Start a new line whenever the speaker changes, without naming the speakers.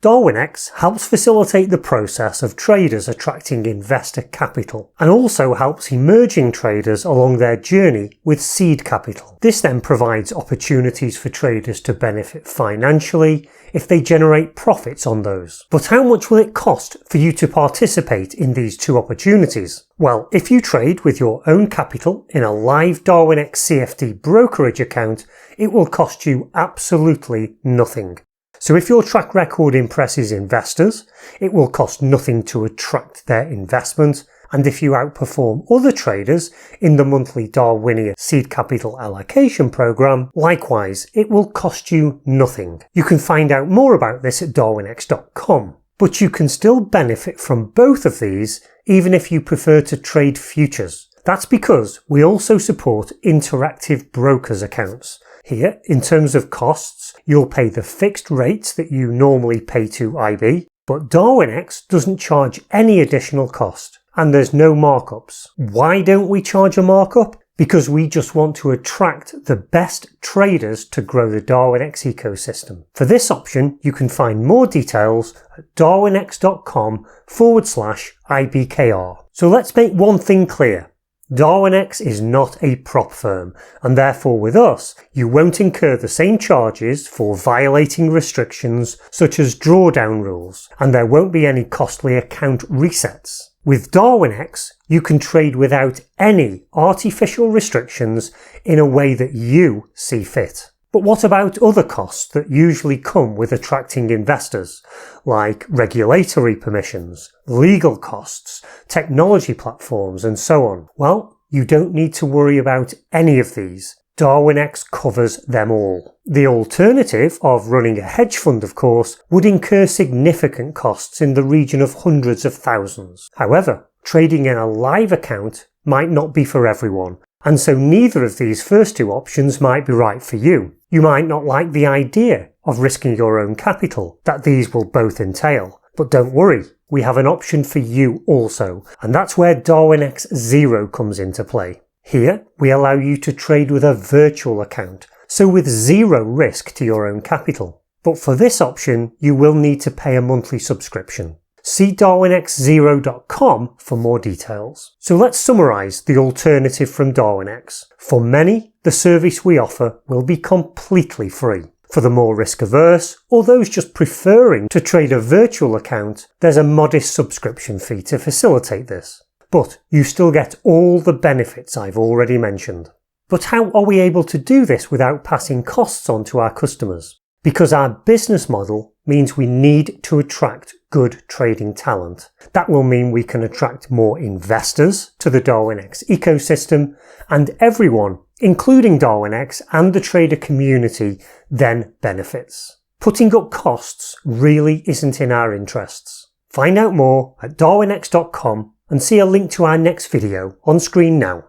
Darwinex helps facilitate the process of traders attracting investor capital and also helps emerging traders along their journey with seed capital. This then provides opportunities for traders to benefit financially if they generate profits on those. But how much will it cost for you to participate in these two opportunities? Well, if you trade with your own capital in a live Darwinex CFD brokerage account, it will cost you absolutely nothing. So if your track record impresses investors, it will cost nothing to attract their investment, and if you outperform other traders in the monthly Darwinia seed capital allocation program, likewise, it will cost you nothing. You can find out more about this at Darwinex.com, but you can still benefit from both of these even if you prefer to trade futures. That's because we also support interactive brokers accounts. Here, in terms of costs, you'll pay the fixed rates that you normally pay to IB, but Darwinex doesn't charge any additional cost, and there's no markups. Why don't we charge a markup? Because we just want to attract the best traders to grow the Darwinex ecosystem. For this option, you can find more details at darwinex.com/IBKR. So let's make one thing clear. Darwinex is not a prop firm, and therefore with us, you won't incur the same charges for violating restrictions such as drawdown rules, and there won't be any costly account resets. With Darwinex, you can trade without any artificial restrictions in a way that you see fit. But what about other costs that usually come with attracting investors, like regulatory permissions, legal costs, technology platforms, and so on? Well, you don't need to worry about any of these. Darwinex covers them all. The alternative of running a hedge fund, of course, would incur significant costs in the region of hundreds of thousands. However, trading in a live account might not be for everyone, and so neither of these first two options might be right for you. You might not like the idea of risking your own capital that these will both entail. But don't worry, we have an option for you also, and that's where Darwinex Zero comes into play. Here, we allow you to trade with a virtual account, so with zero risk to your own capital. But for this option, you will need to pay a monthly subscription. See darwinexzero.com for more details. So let's summarise the alternative from Darwinex. For many, the service we offer will be completely free. For the more risk-averse, or those just preferring to trade a virtual account, there's a modest subscription fee to facilitate this. But you still get all the benefits I've already mentioned. But how are we able to do this without passing costs on to our customers? Because our business model means we need to attract good trading talent. That will mean we can attract more investors to the Darwinex ecosystem, and everyone, including Darwinex and the trader community, then benefits. Putting up costs really isn't in our interests. Find out more at darwinex.com and see a link to our next video on screen now.